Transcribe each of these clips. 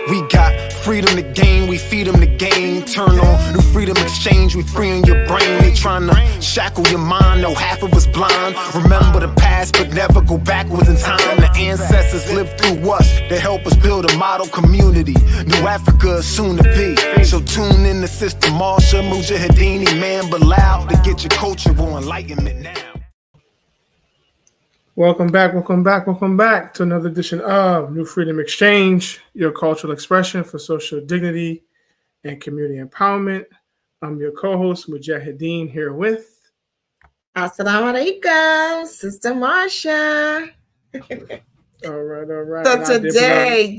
We got freedom to gain, we feed them the game. Turn on New Freedom Exchange, we freeing your brain. They trying to shackle your mind, no half of us blind. Remember the past, but never go backwards in time. The ancestors lived through us, they help us build a model community. New Africa is soon to be. So tune in to Sister Marsha, Mujahideen, Imam Bilal, to get your cultural enlightenment now. Welcome back to another edition of New Freedom Exchange, your cultural expression for social dignity and community empowerment. I'm your co-host, Mujahideen, here with... Assalamu alaikum, Sister Marsha. All right. So today,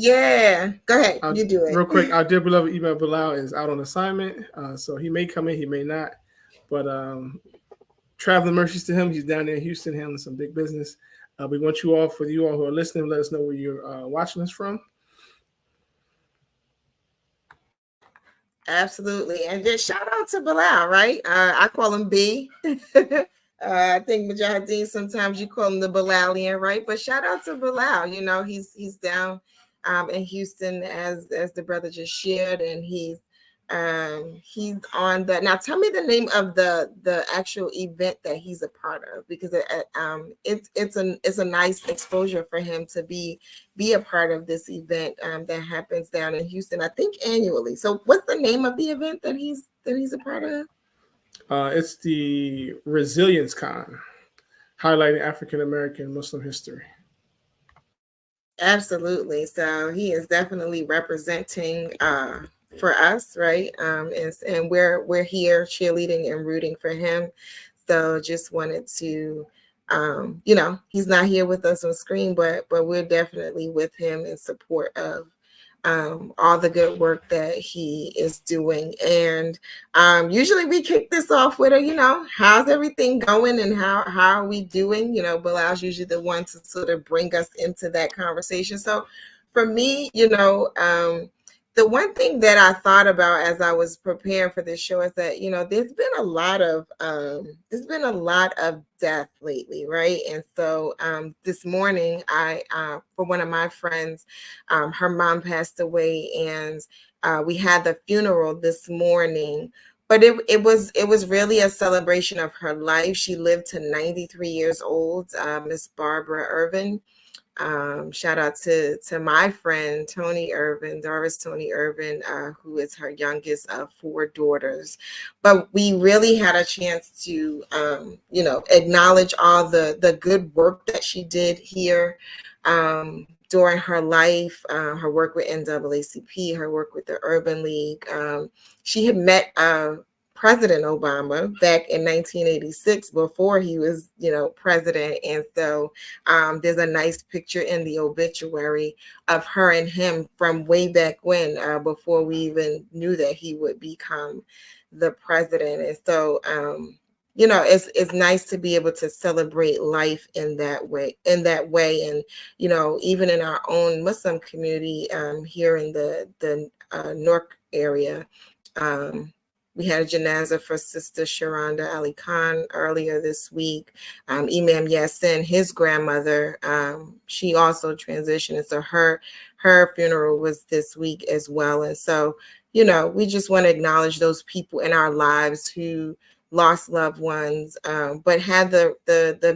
go ahead, you do it. Real quick, our dear beloved Imam Bilal is out on assignment, so he may come in, he may not, but traveling mercies to him. He's down there in Houston handling some big business. We want you all, for you all who are listening, let us know where you're watching us from. Absolutely. And just shout out to Bilal, right? I call him B. I think Mujahideen, sometimes you call him the Bilalian, right? But shout out to Bilal. You know, he's down in Houston as the brother just shared, and he's on the... Now tell me the name of the actual event that he's a part of, because it's a nice exposure for him to be a part of this event that happens down in Houston, I think annually. So what's the name of the event that he's a part of? It's the Resilience Con, highlighting African American Muslim history. Absolutely. So he is definitely representing for us, right? And we're here cheerleading and rooting for him. So just wanted to, he's not here with us on screen, but we're definitely with him in support of all the good work that he is doing. And usually we kick this off with how's everything going and how are we doing? Bilal's usually the one to sort of bring us into that conversation. So for me, the one thing that I thought about as I was preparing for this show is that, there's been a lot of death lately, right? And so this morning, for one of my friends, her mom passed away, and we had the funeral this morning. But it was really a celebration of her life. She lived to 93 years old, Miss Barbara Irvin. Shout out to my friend Doris Tony Irvin, who is her youngest of 4 daughters. But we really had a chance to acknowledge all the good work that she did here during her life, her work with NAACP, her work with the Urban League. She had met President Obama back in 1986 before he was, president. And so there's a nice picture in the obituary of her and him from way back when, before we even knew that he would become the president. And so, it's nice to be able to celebrate life in that way. And, even in our own Muslim community here in the Newark area, we had a janazah for Sister Sharonda Ali Khan earlier this week. Imam Yassin, his grandmother, she also transitioned. And so her funeral was this week as well. And so, we just want to acknowledge those people in our lives who lost loved ones, but had the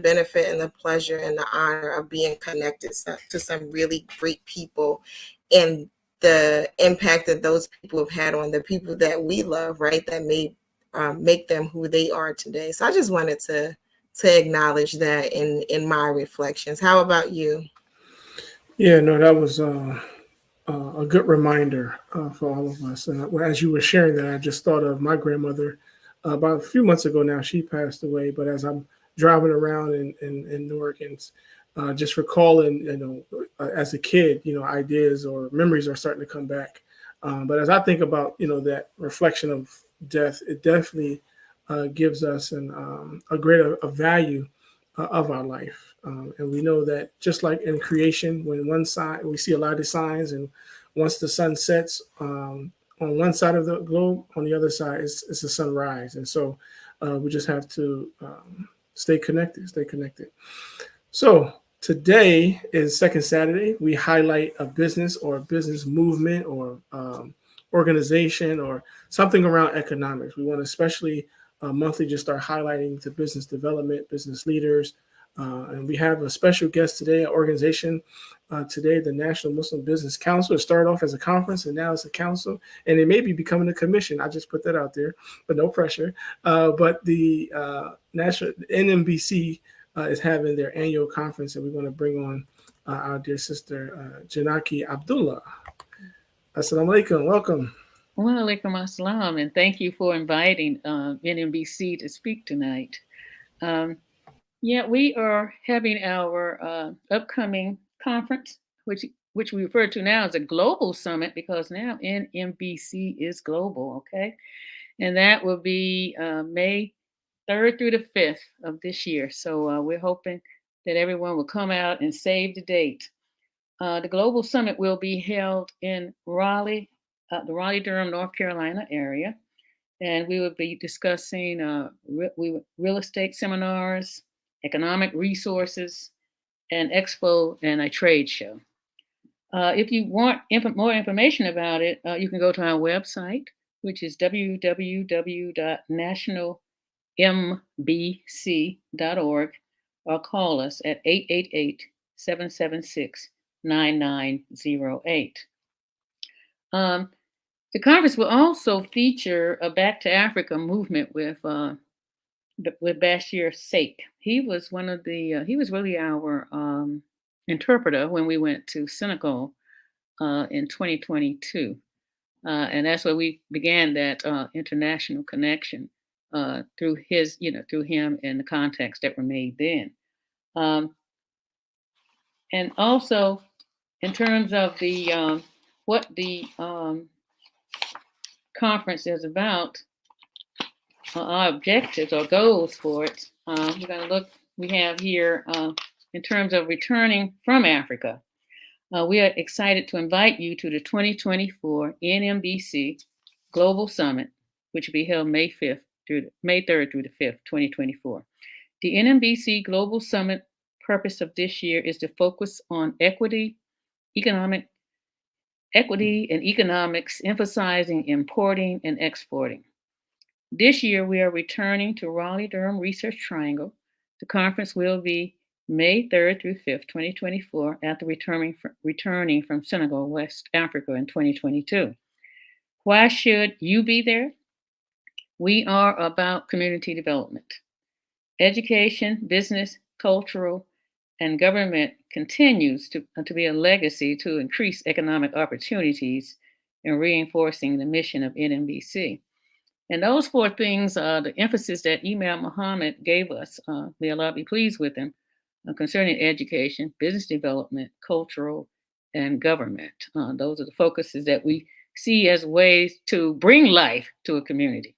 benefit and the pleasure and the honor of being connected to some really great people, and the impact that those people have had on the people that we love, right? That made make them who they are today. So I just wanted to acknowledge that in my reflections. How about you? Yeah, no, that was a good reminder for all of us. As you were sharing that, I just thought of my grandmother. About a few months ago now, she passed away. But as I'm driving around in Newark and just recalling, as a kid, ideas or memories are starting to come back. But as I think about, that reflection of death, it definitely gives us a greater value of our life. And we know that just like in creation, when one side, we see a lot of signs, and once the sun sets on one side of the globe, on the other side it's the sunrise. And so we just have to stay connected. So Today is second Saturday. We highlight a business or a business movement or organization or something around economics. We want to especially monthly just start highlighting the business development, business leaders. And we have a special guest today, an organization today, the National Muslim Business Council. It started off as a conference and now it's a council, and it may be becoming a commission. I just put that out there, but no pressure. But the National NMBC is having their annual conference, and we're going to bring on our dear sister Janaki Abdullah. Assalamu alaikum. Welcome. Wa alaikum assalam, and thank you for inviting NMBC to speak tonight. Yeah, we are having our upcoming conference, which we refer to now as a global summit, because now NMBC is global, okay? And that will be May 3rd through the 5th of this year. So we're hoping that everyone will come out and save the date. The global summit will be held in Raleigh, the Raleigh-Durham, North Carolina area. And we will be discussing real estate seminars, economic resources, an expo, and a trade show. If you want more information about it, you can go to our website, which is www.nationalmbc.org, or call us at 888-776-9908. The conference will also feature a Back to Africa movement with Bashir Sheikh. He was he was really our interpreter when we went to Senegal in 2022. And that's where we began that international connection through him and the contacts that were made then. And also, in terms of the what the conference is about, our objectives or goals for it, we're going to look. We have here in terms of returning from Africa. We are excited to invite you to the 2024 NMBC Global Summit, which will be held May 3rd through the 5th, 2024. The NMBC Global Summit purpose of this year is to focus on equity and economics, emphasizing importing and exporting. This year, we are returning to Raleigh-Durham Research Triangle. The conference will be May 3rd through 5th, 2024, after returning from Senegal, West Africa in 2022. Why should you be there? We are about community development. Education, business, cultural, and government continues to be a legacy to increase economic opportunities and reinforcing the mission of NMBC. And those four things are the emphasis that Imam Muhammad gave us. May Allah be pleased with him, concerning education, business development, cultural, and government. Those are the focuses that we see as ways to bring life to a community.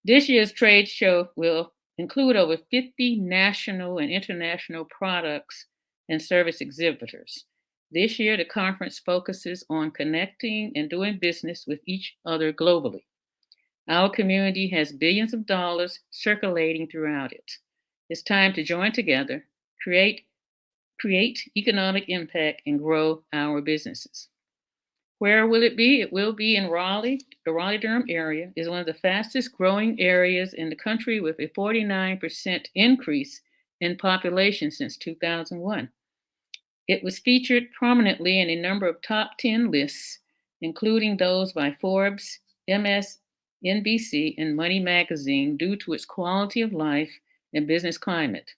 This year's trade show will include over 50 national and international products and service exhibitors. This year, the conference focuses on connecting and doing business with each other globally. Our community has billions of dollars circulating throughout it. It's time to join together, create economic impact, and grow our businesses. Where will it be? It will be in Raleigh. The Raleigh-Durham area is one of the fastest growing areas in the country, with a 49% increase in population since 2001. It was featured prominently in a number of top 10 lists, including those by Forbes, MSNBC, and Money Magazine, due to its quality of life and business climate.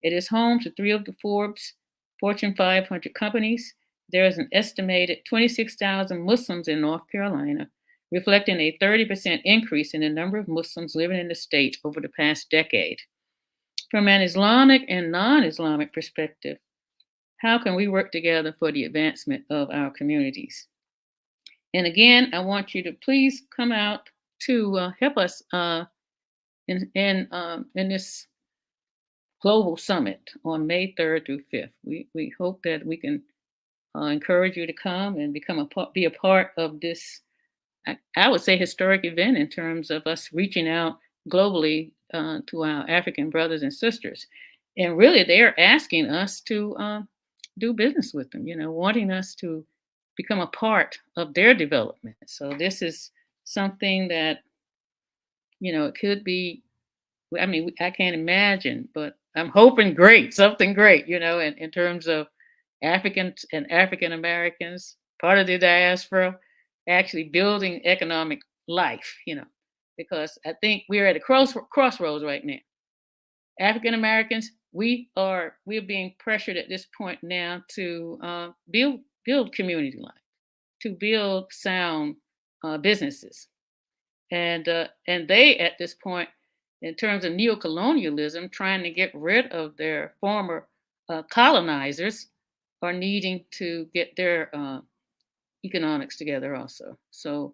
It is home to 3 of the Forbes Fortune 500 companies. There is an estimated 26,000 Muslims in North Carolina, reflecting a 30% increase in the number of Muslims living in the state over the past decade. From an Islamic and non-Islamic perspective, how can we work together for the advancement of our communities? And again, I want you to please come out to help us in this global summit on May 3rd through 5th. We hope that we can encourage you to come and be a part of this, I would say, historic event in terms of us reaching out globally to our African brothers and sisters. And really, they're asking us to do business with them, wanting us to become a part of their development. So this is something that, it could be, I mean, I can't imagine, but I'm hoping something great, in terms of Africans and African Americans, part of the diaspora, actually building economic life, because I think we're at a crossroads right now. African Americans, we're being pressured at this point now to build community life, to build sound businesses, and they at this point, in terms of neocolonialism, trying to get rid of their former colonizers, are needing to get their economics together also. So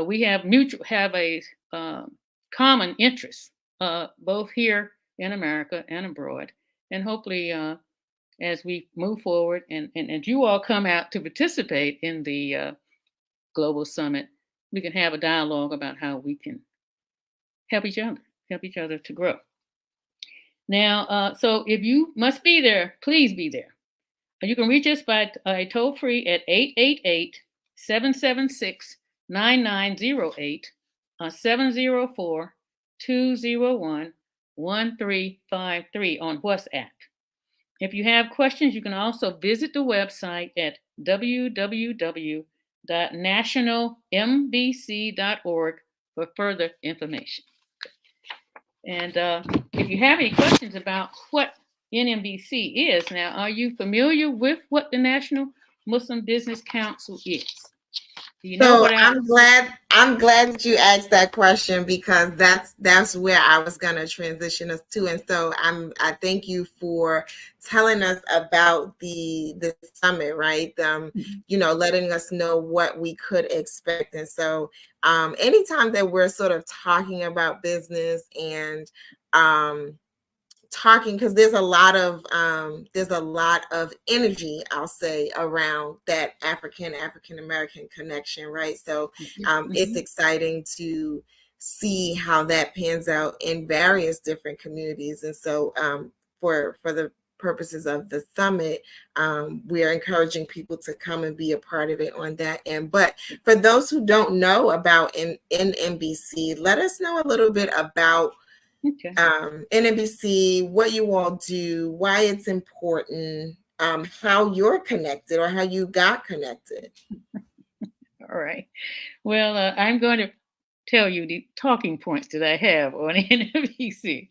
we have a common interest, both here in America and abroad, and hopefully as we move forward and you all come out to participate in the global summit, we can have a dialogue about how we can help each other to grow. Now, so if you must be there, please be there. You can reach us by toll free at 888-776-9908, 704-201-1353 on WhatsApp. If you have questions, you can also visit the website at www.nationalmbc.org for further information. And if you have any questions about what NMBC is, now, are you familiar with what the National Muslim Business Council is? Do you know what I'm glad that you asked that question, because that's where I was going to transition us to. And so I thank you for telling us about the summit, right? Letting us know what we could expect. And so anytime that we're sort of talking about business and talking, because there's a lot of energy, I'll say, around that African American connection, right? So it's exciting to see how that pans out in various different communities. And so for the purposes of the summit, we are encouraging people to come and be a part of it on that end. But for those who don't know about NMBC, let us know a little bit about NMBC, what you all do, why it's important, how you're connected or how you got connected. All right. Well, I'm going to tell you the talking points that I have on NMBC.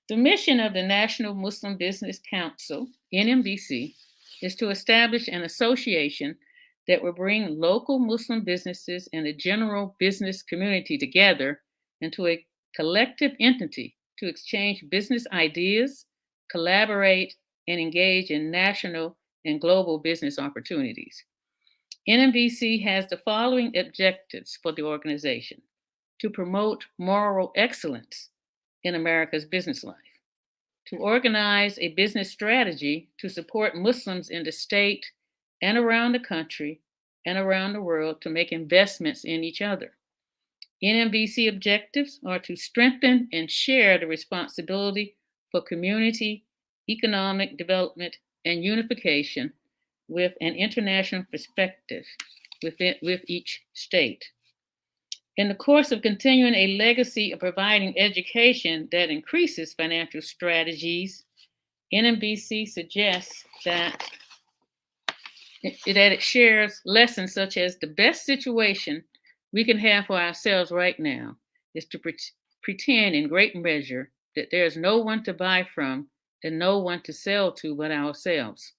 The mission of the National Muslim Business Council, NMBC, is to establish an association that will bring local Muslim businesses and the general business community together into a collective entity to exchange business ideas, collaborate, and engage in national and global business opportunities. NMBC has the following objectives for the organization: to promote moral excellence in America's business life, to organize a business strategy to support Muslims in the state and around the country and around the world to make investments in each other. NMBC objectives are to strengthen and share the responsibility for community, economic development, and unification with an international perspective with each state. In the course of continuing a legacy of providing education that increases financial strategies, NMBC suggests that it shares lessons such as the best situation we can have for ourselves right now is to pretend in great measure that there's no one to buy from and no one to sell to but ourselves.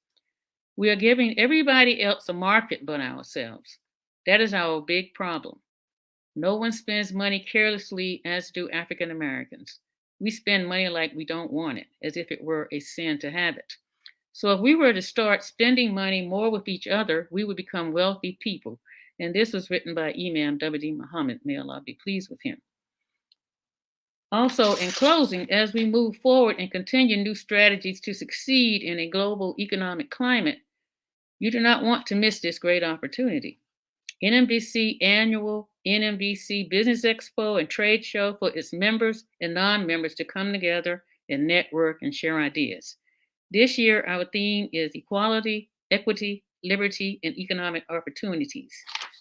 We are giving everybody else a market but ourselves. That is our big problem. No one spends money carelessly, as do African Americans. We spend money like we don't want it, as if it were a sin to have it. So if we were to start spending money more with each other, we would become wealthy people. And this was written by Imam Bilal Muhammad. May Allah be pleased with him. Also, in closing, as we move forward and continue new strategies to succeed in a global economic climate, you do not want to miss this great opportunity. NMBC annual NMBC Business Expo and Trade Show for its members and non-members to come together and network and share ideas. This year, our theme is equality, equity, liberty, and economic opportunities.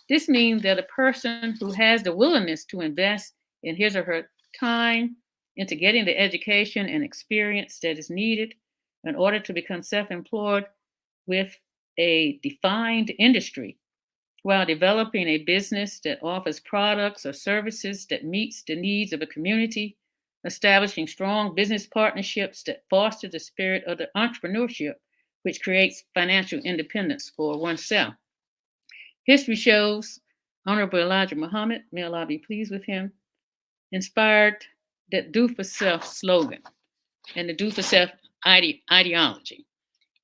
This means that a person who has the willingness to invest in his or her time into getting the education and experience that is needed in order to become self employed with a defined industry while developing a business that offers products or services that meets the needs of a community, establishing strong business partnerships that foster the spirit of the entrepreneurship, which creates financial independence for oneself. History shows Honorable Elijah Muhammad, may Allah be pleased with him, inspired that do for self slogan and the do for self ideology,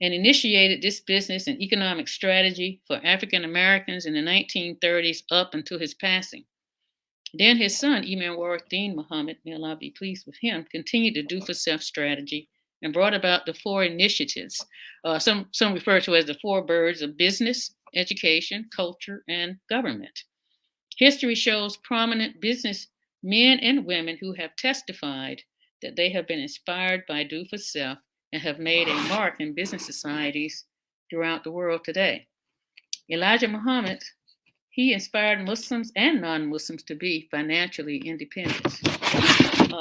and initiated this business and economic strategy for African Americans in the 1930s up until his passing. Then his son, Imam Deen Muhammad, may Allah be pleased with him, continued the do for self strategy and brought about the four initiatives. Some refer to as the four birds of business, education, culture, and government. History shows prominent business men and women who have testified that they have been inspired by do for self and have made a mark in business societies throughout the world today. Elijah Muhammad, he inspired Muslims and non-Muslims to be financially independent.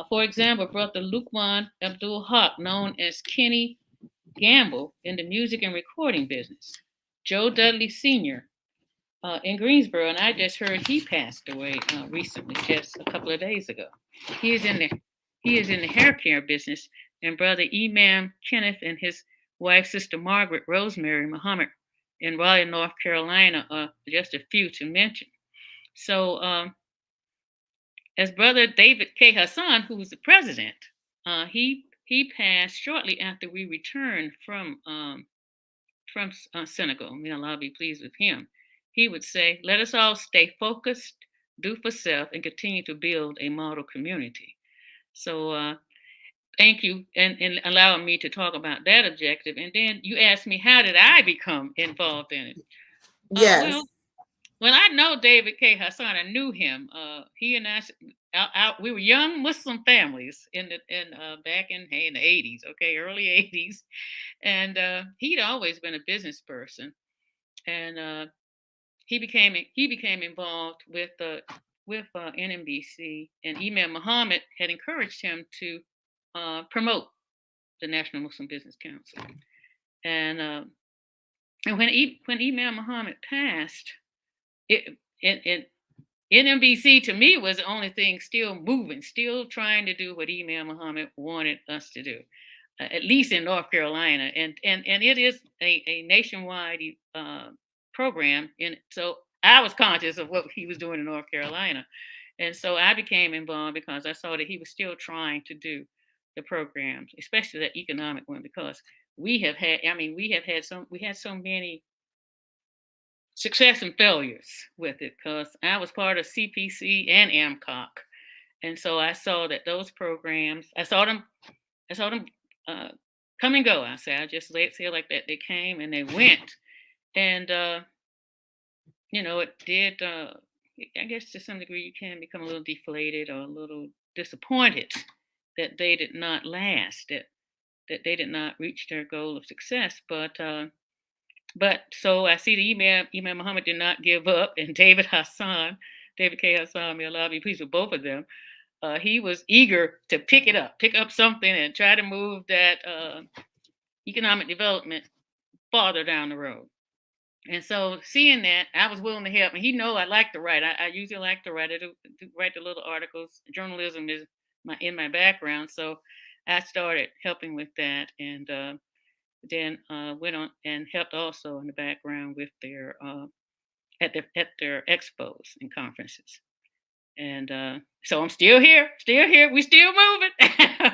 For example, Brother Lukman Abdul Haq, known as Kenny Gamble in the music and recording business. Joe Dudley Sr. In Greensboro, and I just heard he passed away recently, just a couple of days ago. He is in the hair care business, and Brother Imam Kenneth and his wife, Sister Margaret Rosemary Muhammad in Raleigh, North Carolina, are just a few to mention. So, as Brother David K. Hassan, who was the president, he passed shortly after we returned from Senegal. May Allah be pleased with him. He would say, "Let us all stay focused, do for self, and continue to build a model community." So, thank you and allowing me to talk about that objective. And then you asked me, how did I become involved in it? Yes. Well, I know David K. Hassan. I knew him. He and I, we were young Muslim families back in the 80s, early 80s, and he'd always been a business person, and he became involved with NMBC, and Imam Muhammad had encouraged him to promote the National Muslim Business Council, and when Imam Muhammad passed, NMBC to me was the only thing still moving, still trying to do what Imam Muhammad wanted us to do, at least in North Carolina, and it is a nationwide program. And so I was conscious of what he was doing in North Carolina, and so I became involved because I saw that he was still trying to do the programs, especially the economic one, because we had so many success and failures with it, because I was part of CPC and AMCOC, and so I saw that those programs, I saw them come and go. I just say it like that. They came and they went, and it did. I guess to some degree you can become a little deflated or a little disappointed that they did not last, that they did not reach their goal of success. But so I see the Imam Muhammad did not give up, and David K. Hassan, may Allah be pleased with both of them. He was eager to pick up something and try to move that economic development farther down the road. And so seeing that, I was willing to help. And he know I like to write. I usually like to write. I do write the little articles. Journalism is in my background. So I started helping with that, and then went on and helped also in the background with their at their expos and conferences. And so I'm still here. We still moving.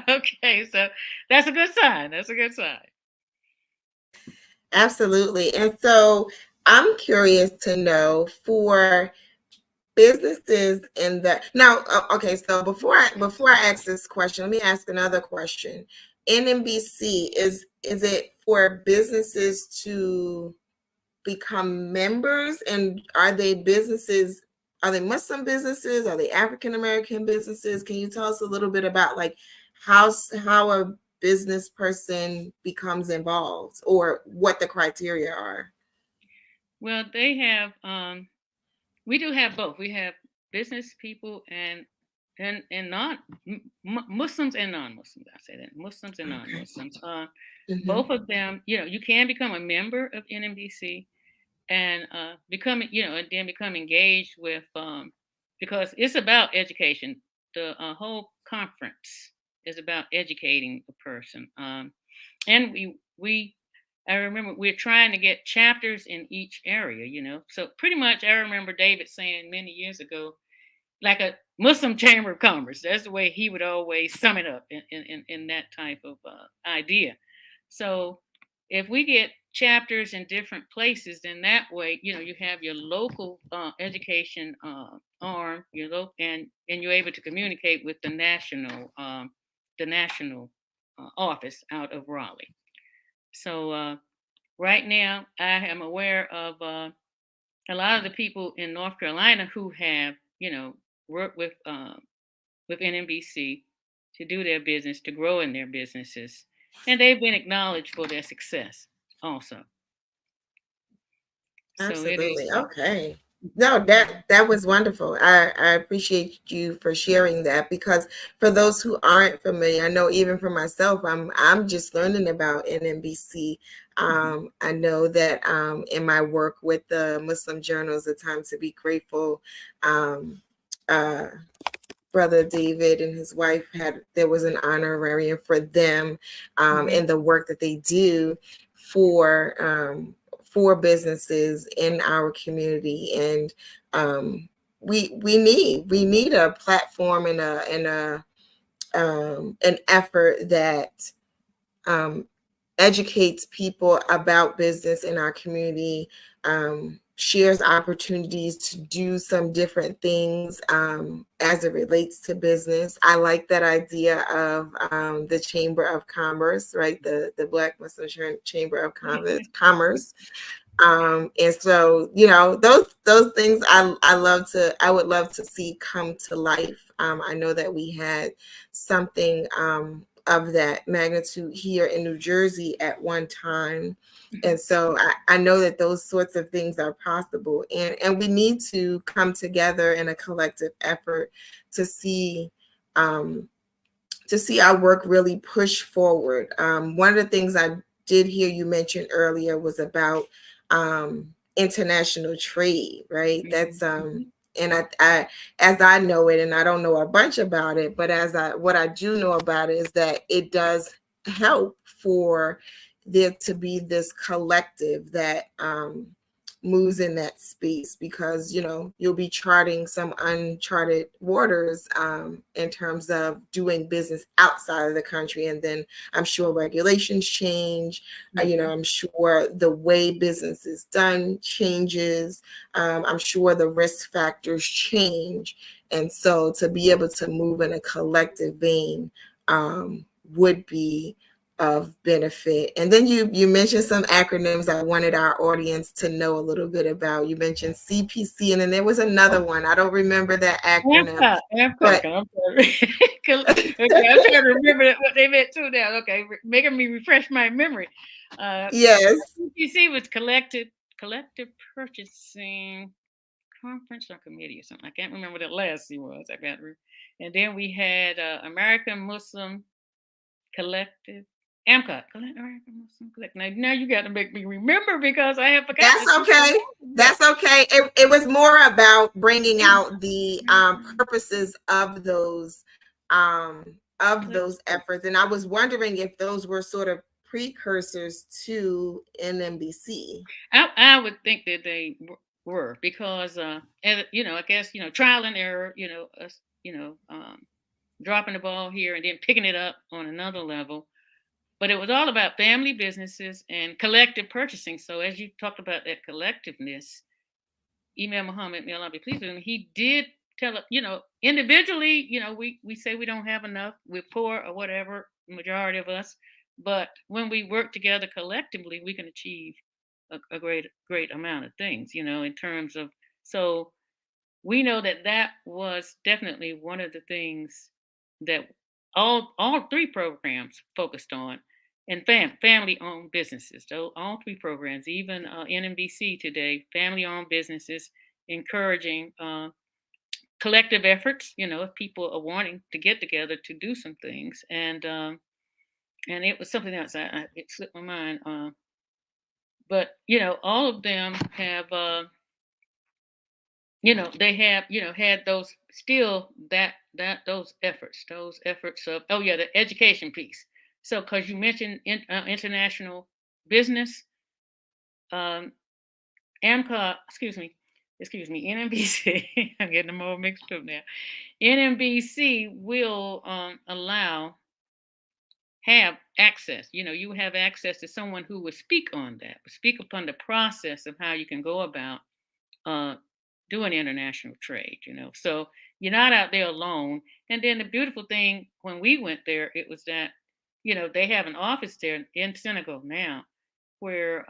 Okay, so that's a good sign. Absolutely. And so I'm curious to know, for businesses in that now, okay, so before I ask this question, let me ask another question. NMBC, is it for businesses to become members, and are they Muslim businesses? Are they African American businesses? Can you tell us a little bit about like how a business person becomes involved, or what the criteria are? Well, they have we do have both. We have business people and non Muslims and non-Muslims. I say that Muslims and non-Muslims. Both of them, you can become a member of NMBC and become, and then become engaged with, because it's about education. The whole conference is about educating a person. And I remember we're trying to get chapters in each area. So pretty much I remember David saying many years ago, like a Muslim Chamber of Commerce. That's the way he would always sum it up in that type of idea. So if we get chapters in different places, then that way, you have your local education arm, and you're able to communicate with the national office out of Raleigh. So right now, I am aware of a lot of the people in North Carolina who have, worked with NMBC to do their business, to grow in their businesses, and they've been acknowledged for their success also. So it is. Absolutely. Okay. No, that was wonderful. I appreciate you for sharing that, because for those who aren't familiar, I know even for myself, I'm just learning about NMBC. I know that in my work with the Muslim journals, A Time to Be Grateful, Brother David and his wife there was an honorarium for them in the work that they do for businesses in our community. And we need a platform and an effort that educates people about business in our community, shares opportunities to do some different things as it relates to business. I like that idea of the Chamber of Commerce, right? The Black Muslim Chamber of Commerce. And so, those things I would love to see come to life. I know that we had something of that magnitude here in New Jersey at one time. And so I know that those sorts of things are possible, and we need to come together in a collective effort to see our work really push forward. One of the things I did hear you mention earlier was about international trade, right? That's and I as I know it, and I don't know a bunch about it, but what I do know about it is that it does help for there to be this collective that moves in that space, because you'll be charting some uncharted waters in terms of doing business outside of the country, and then I'm sure regulations change. I'm sure the way business is done changes. I'm sure the risk factors change, and so to be able to move in a collective vein would be of benefit. And then you mentioned some acronyms I wanted our audience to know a little bit about. You mentioned CPC, and then there was another one. I don't remember that acronym. But I'm trying to remember what they meant too now. Okay, making me refresh my memory. Yes. CPC was collective purchasing conference or committee or something. I can't remember what the last C was. And then we had American Muslim Collective. AMCOT. Now you got to make me remember, because I have forgotten. That's okay. That's okay. It was more about bringing out the purposes of those efforts, and I was wondering if those were sort of precursors to NMBC. I would think that they were, because I guess trial and error. Us dropping the ball here and then picking it up on another level. But it was all about family businesses and collective purchasing. So as you talked about that collectiveness, Imam Muhammad, may Allah be pleased with him, he did tell us, individually, we say we don't have enough, we're poor or whatever, majority of us. But when we work together collectively, we can achieve a great amount of things, in terms of, so we know that was definitely one of the things that all three programs focused on and family-owned businesses. So all three programs, even NMBC today, family-owned businesses, encouraging collective efforts. If people are wanting to get together to do some things, and it was something else. It slipped my mind. But all of them have. They have had those still those efforts of, oh yeah, the education piece. So because you mentioned international business, um AMCA, excuse me, NMBC, I'm getting them all mixed up now. NMBC will have access. You have access to someone who would speak on that, speak upon the process of how you can go about uh, doing international trade. So you're not out there alone. And then the beautiful thing when we went there, it was that they have an office there in Senegal now, where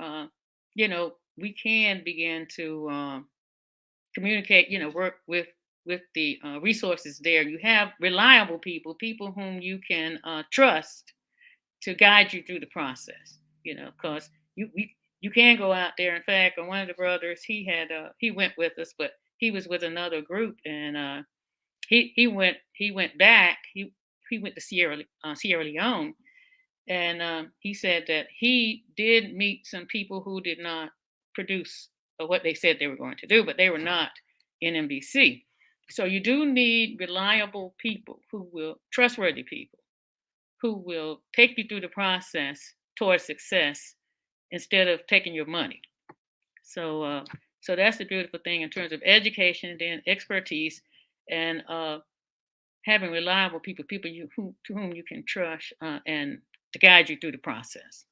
we can begin to communicate. Work with the resources there. You have reliable people whom you can trust to guide you through the process. Because you can go out there. In fact, one of the brothers, he went with us, but he was with another group, and he went back. He went to Sierra Leone, and he said that he did meet some people who did not produce what they said they were going to do, but they were not in NBC. So you do need reliable people trustworthy people who will take you through the process towards success instead of taking your money. So that's the beautiful thing in terms of education, and then expertise, and having reliable people to whom you can trust, and to guide you through the process.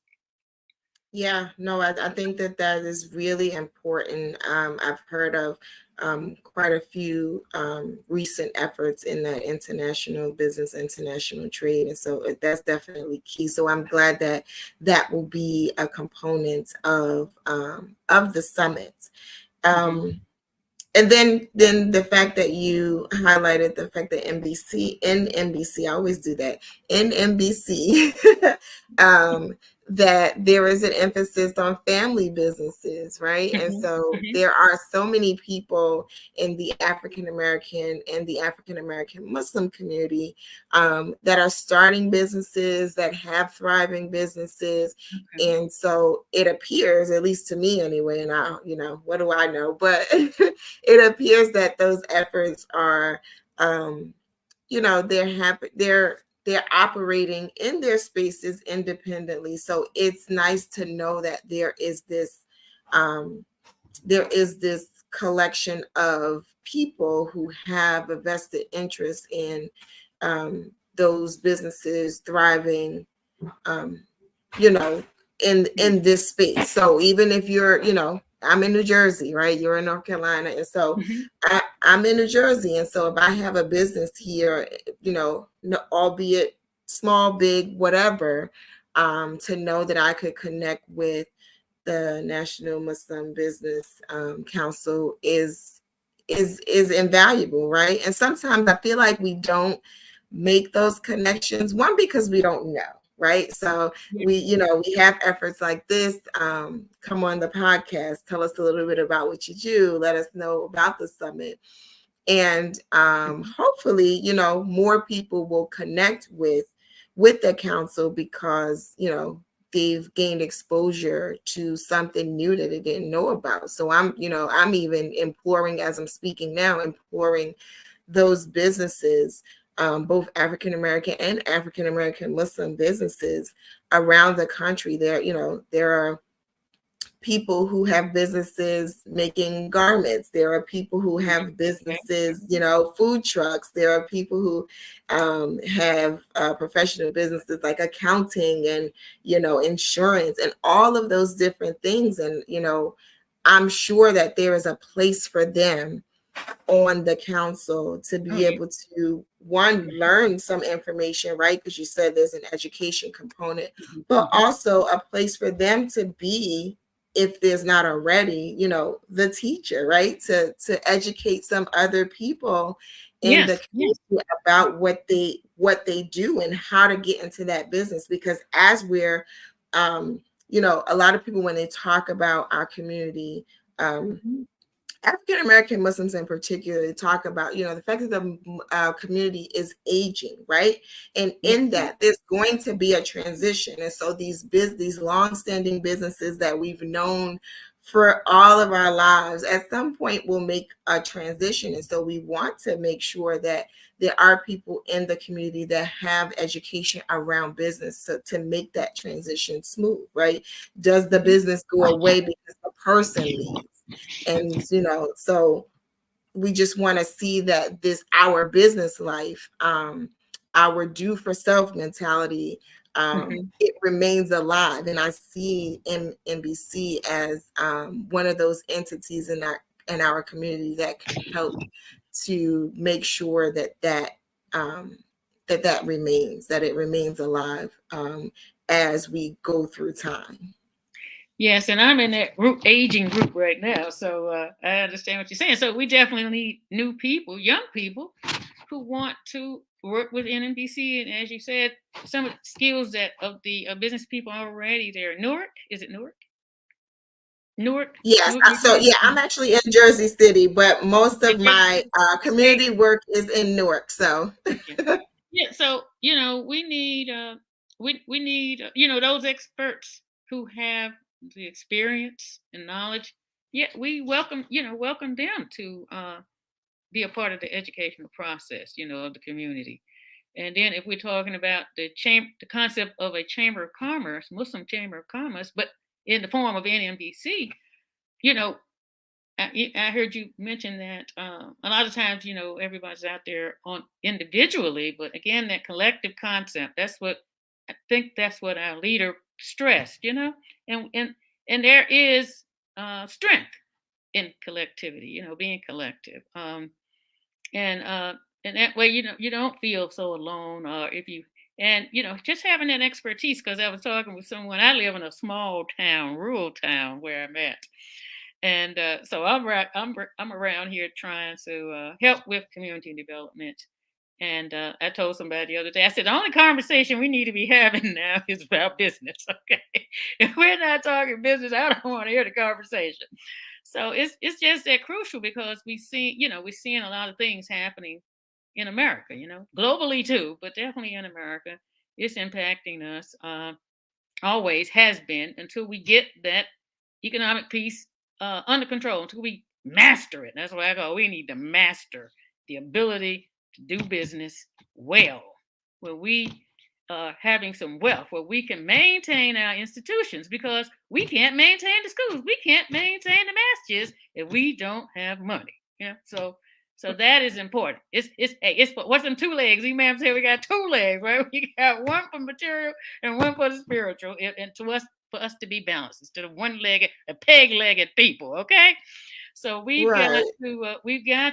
Yeah, no, I think that is really important. I've heard of quite a few recent efforts in that international business, international trade, and so that's definitely key. So I'm glad that will be a component of the summit. And then the fact that you highlighted the fact that NBC, I always do that, NMBC, that there is an emphasis on family businesses, right? And so there are so many people in the African American and the African American Muslim community that are starting businesses, that have thriving businesses. And so it appears, at least to me anyway, and I, what do I know? But it appears that those efforts are, they're operating in their spaces independently. So it's nice to know that there is this collection of people who have a vested interest in those businesses thriving, in this space. So even if you're, I'm in New Jersey, right? You're in North Carolina. And so I'm in New Jersey. And so if I have a business here, albeit small, big, whatever, to know that I could connect with the National Muslim Business Council is invaluable, right? And sometimes I feel like we don't make those connections, one, because we don't know. Right. So we have efforts like this. Come on the podcast, tell us a little bit about what you do. Let us know about the summit. And hopefully, more people will connect with the council because, they've gained exposure to something new that they didn't know about. So I'm even imploring, as I'm speaking now, imploring those businesses, both African American and African American Muslim businesses around the country. There are people who have businesses making garments. There are people who have businesses, food trucks. There are people who have professional businesses like accounting and, insurance and all of those different things. And, I'm sure that there is a place for them on the council to be able to, one, learn some information, right? Because you said there's an education component, but also a place for them to be, if there's not already, the teacher, right? To educate some other people in the community about what they do and how to get into that business. Because as we're you know, a lot of people, when they talk about our community, African American Muslims in particular, they talk about, you know, the fact that the community is aging, right? And in that, there's going to be a transition. And so these long-standing businesses that we've known for all of our lives, at some point will make a transition. And so we want to make sure that there are people in the community that have education around business to make that transition smooth, right? Does the business go away because the person leaves? And, you know, so we just want to see that our business life, our do for self mentality, it remains alive. And I see NBC as one of those entities in our community that can help to make sure that it remains alive as we go through time. Yes, and I'm in that aging group right now, so I understand what you're saying. So we definitely need new people, young people, who want to work with NNBC, and as you said, some of the skills that of the business people already there. Newark, is it Newark? Newark. Yes. Newark, So yeah, I'm actually in Jersey City, but most of my community work is in Newark. So yeah. So you know, we need you know, those experts who have the experience and knowledge. Yeah, we welcome them to be a part of the educational process, you know, of the community. And then if we're talking about the concept of a chamber of commerce, Muslim chamber of commerce, but in the form of NMBC, you know, I heard you mention that a lot of times, you know, everybody's out there on individually, but again, that collective concept, I think that's what our leader stressed, you know, and there is strength in collectivity, you know, being collective. And that way, you know, you don't feel so alone, or if you, and you know, just having that expertise. Because I was talking with someone, I live in a small town, rural town where I'm at, and so I'm around here trying to help with community development. And I told somebody the other day, I said, the only conversation we need to be having now is about business. Okay, if we're not talking business, I don't want to hear the conversation. So it's just that crucial, because we're seeing a lot of things happening in America, you know, globally too, but definitely in America. It's impacting us, always has been, until we get that economic piece under control, until we master it. That's what I call, we need to master the ability to do business well, where we having some wealth, where we can maintain our institutions, because we can't maintain the schools, we can't maintain the masjids if we don't have money. Yeah, so that is important. It's what's them two legs? Imam said we got two legs, right? We got one for material and one for the spiritual, and to us, for us to be balanced instead of one-legged, a peg-legged people. Okay, so we've got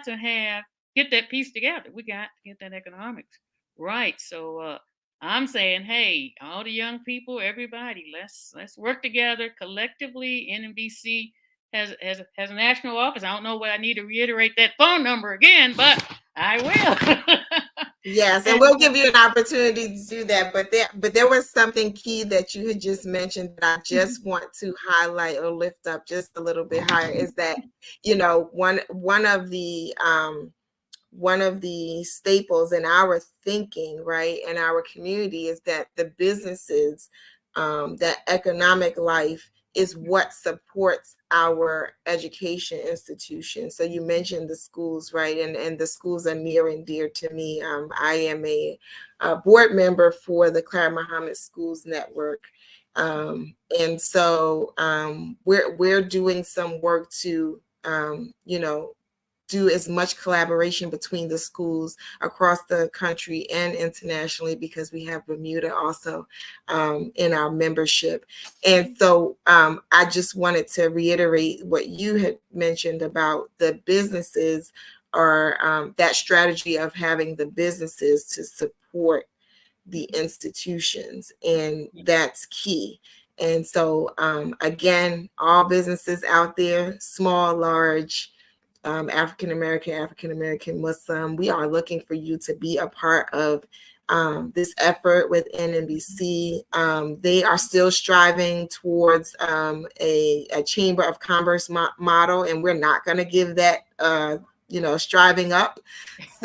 to get that piece together. We got to get that economics right. So I'm saying, hey, all the young people, everybody, let's work together collectively. NNBC has a national office. I don't know what I need to reiterate that phone number again, but I will. Yes, and we'll give you an opportunity to do that. But there was something key that you had just mentioned that I just want to highlight or lift up just a little bit higher, is that, you know, one of the staples in our thinking, right, in our community, is that the businesses, that economic life is what supports our education institution. So you mentioned the schools, right? And the schools are near and dear to me. I am a board member for the Clara Muhammad Schools Network. And so we're doing some work to, you know, do as much collaboration between the schools across the country and internationally, because we have Bermuda also in our membership. And so I just wanted to reiterate what you had mentioned about the businesses, or that strategy of having the businesses to support the institutions, and that's key. And so again, all businesses out there, small, large, African American Muslim, we are looking for you to be a part of this effort with NNBC. They are still striving towards a Chamber of Commerce model, and we're not going to give that, striving up.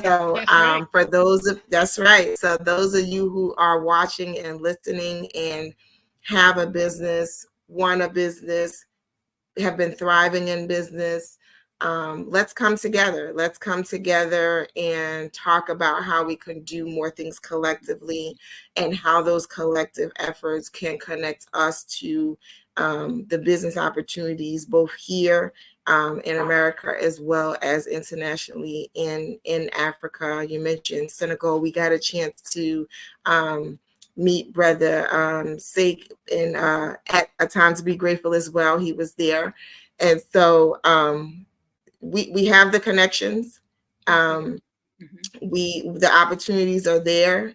So right. for those, that's right. So those of you who are watching and listening and have a business, want a business, have been thriving in business, let's come together. Let's come together and talk about how we can do more things collectively and how those collective efforts can connect us to the business opportunities both here in America as well as internationally in Africa. You mentioned Senegal. We got a chance to meet Brother Sake and at A Time to Be Grateful as well. He was there. And so we have the connections. The opportunities are there.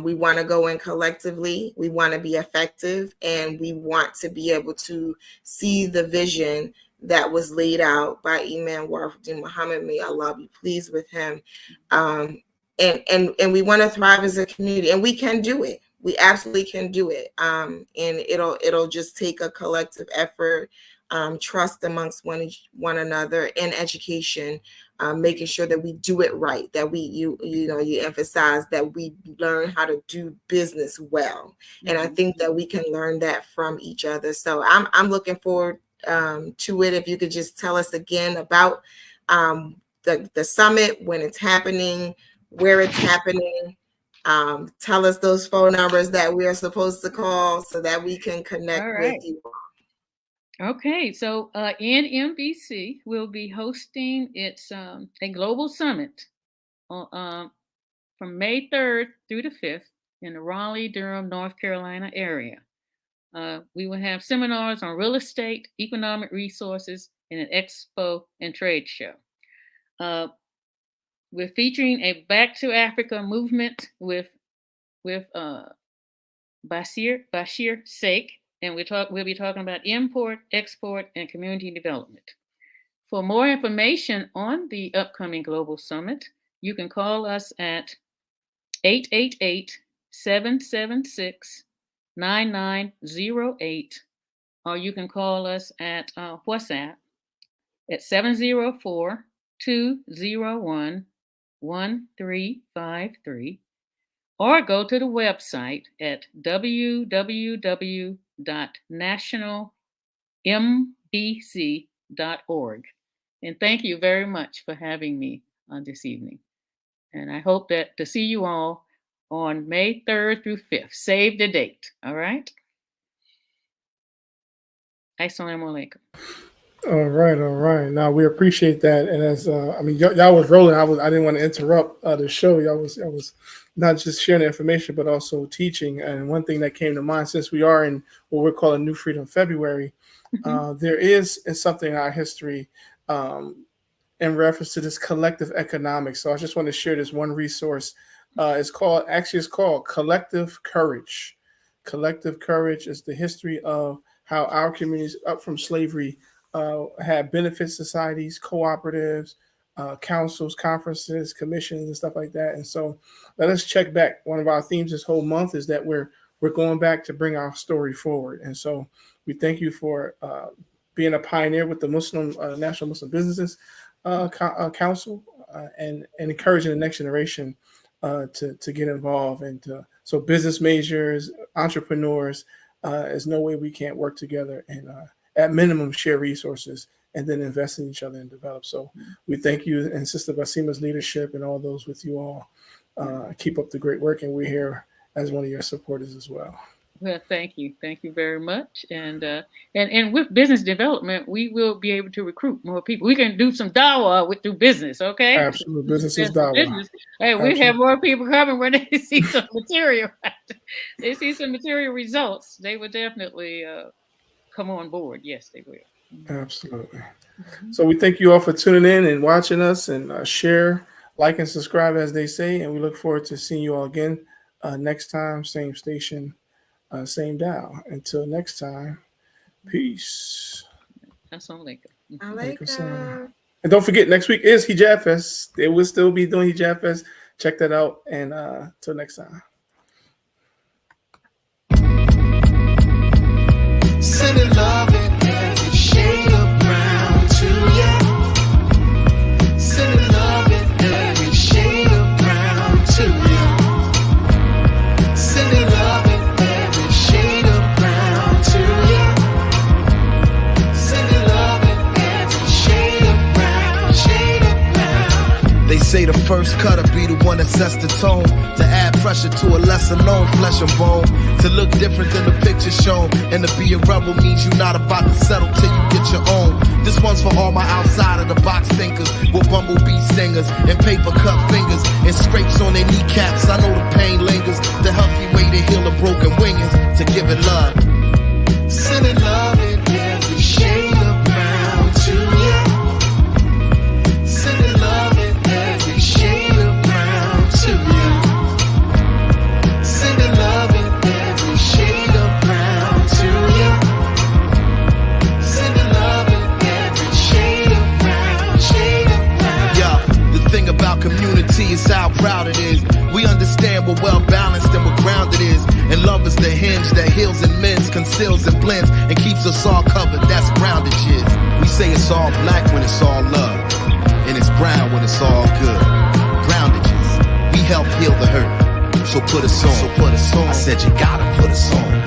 We want to go in collectively. We want to be effective, and we want to be able to see the vision that was laid out by Imam Waruddin Muhammad. May Allah be pleased with him. And we want to thrive as a community, and we can do it. We absolutely can do it. And it'll just take a collective effort, trust amongst one another, and education, making sure that we do it right, that you emphasize that we learn how to do business well. And I think that we can learn that from each other. So I'm looking forward to it. If you could just tell us again about the summit, when it's happening, where it's happening. Tell us those phone numbers that we are supposed to call so that we can connect with you. Okay, so NMBC will be hosting its a global summit from May 3rd through the 5th in the Raleigh-Durham, North Carolina area. We will have seminars on real estate, economic resources, and an expo and trade show. We're featuring a Back to Africa movement with Bashir Sake, and we'll be talking about import, export, and community development. For more information on the upcoming Global Summit, you can call us at 888-776-9908, or you can call us at WhatsApp at 704-201-1353, or go to the website at www.nationalmbc.org. And thank you very much for having me this evening. And I hope to see you all on May 3rd through 5th. Save the date, all right? Assalamu alaikum. All right. Now we appreciate that, and as y'all was rolling. I didn't want to interrupt the show. Y'all was not just sharing the information, but also teaching. And one thing that came to mind, since we are in what we're calling New Freedom February, there is something in our history in reference to this collective economics. So I just want to share this one resource. It's called Collective Courage. Collective Courage is the history of how our communities up from slavery had benefit societies, cooperatives, councils, conferences, commissions, and stuff like that. And so let us check back. One of our themes this whole month is that we're going back to bring our story forward. And so we thank you for being a pioneer with the Muslim National Muslim Businesses Council and encouraging the next generation to get involved. And so business majors, entrepreneurs, there's no way we can't work together and at minimum share resources and then invest in each other and develop. So we thank you and Sister Basima's leadership and all those with you all. Keep up the great work, and we're here as one of your supporters as well. Well, thank you very much. And with business development, we will be able to recruit more people. We can do some dawah through business, okay? Absolutely, business is dawah. Hey, we have more people coming when they see some material. They see some material results. They would definitely come on board. Yes, they will. Absolutely. So we thank you all for tuning in and watching us, and share, like, and subscribe, as they say. And we look forward to seeing you all again next time, same station, same dial. Until next time, peace. Assalamu alaikum. Alaikum. And don't forget, next week is HijabFest. They will still be doing HijabFest. Check that out. And till next time. Sending love in every shade of brown to you. Sending love in every shade of brown to you. Sending love in every shade of brown to you. Sending love in every shade of brown, shade of brown. They say the first cutter be the one that sets the tone, to add pressure to a lesser known flesh and bone, to look different than the picture shown, and to be a rebel means you're not about to settle till you get your own. This one's for all my outside of the box thinkers, with bumblebee stingers and paper cut fingers and scrapes on their kneecaps. I know the pain lingers. The healthy way to heal a broken wing is to give it love. Sending love in every shade of brown to you. Sending love in every shade of brown to you. Sending love in every shade of brown to you. Sending love in every shade of brown, shade of brown. Yeah, the thing about community is how proud it is. We understand what well balanced and what grounded is. And love is the hinge that heals and mends, conceals and blends, and keeps us all covered. That's grounded shit. We say it's all black when it's all love, and it's brown when it's all good. Groundages, we help heal the hurt. So put us on. I said you gotta put us on.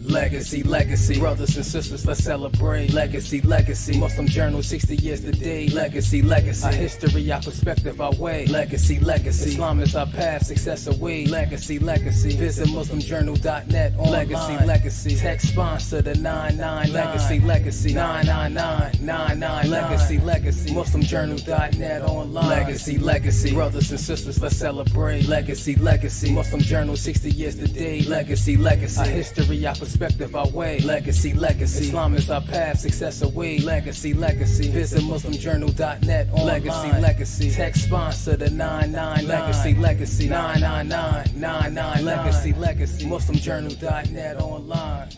Legacy, legacy, brothers and sisters, let's celebrate. Legacy, legacy, Muslim journal, 60 years today. Legacy, legacy, our history, our perspective, our way. Legacy, legacy, Islam is our path, success away. Legacy, legacy, visit muslimjournal.net online. Legacy, legacy, text sponsor the 999. Legacy, legacy, 999. Legacy, legacy, muslimjournal.net online. Legacy, legacy, brothers and sisters, let's celebrate. Legacy, legacy, Muslim journal, 60 years today. Legacy, legacy, our history, our perspective, our way. Legacy, legacy, Islam is our path, success away. Legacy, legacy, visit muslimjournal.net online. Legacy, legacy, text sponsor the 999. Legacy, legacy, 999. Legacy, legacy, muslimjournal.net online.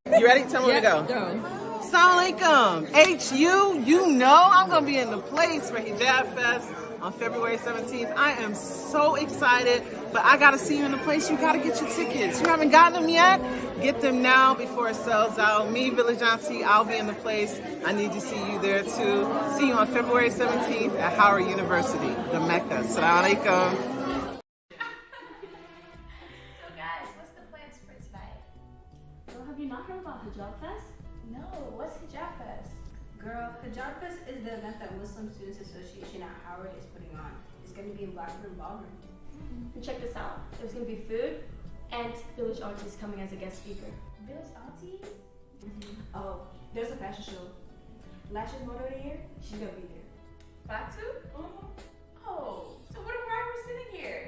You ready? Tell me where to go. Assalamu alaikum. HU, you know I'm going to be in the place for HijabFest on February 17th. I am so excited, but I got to see you in the place. You got to get your tickets. You haven't gotten them yet? Get them now before it sells out. Me, Village Auntie, I'll be in the place. I need to see you there too. See you on February 17th at Howard University, the Mecca. Assalamu alaikum. So guys, what's the plans for tonight? Girl, have you not heard about HijabFest? No, what's HijabFest? Girl, HijabFest is the event that Muslim Students Association at Howard is putting on. It's going to be in Blackburn Ballroom. And check this out. There's going to be food and Village Aunties coming as a guest speaker. Village Aunties? Oh, there's a fashion show. Lashes motor here, she's going to be there. Fatu? Oh, so what if we're sitting here?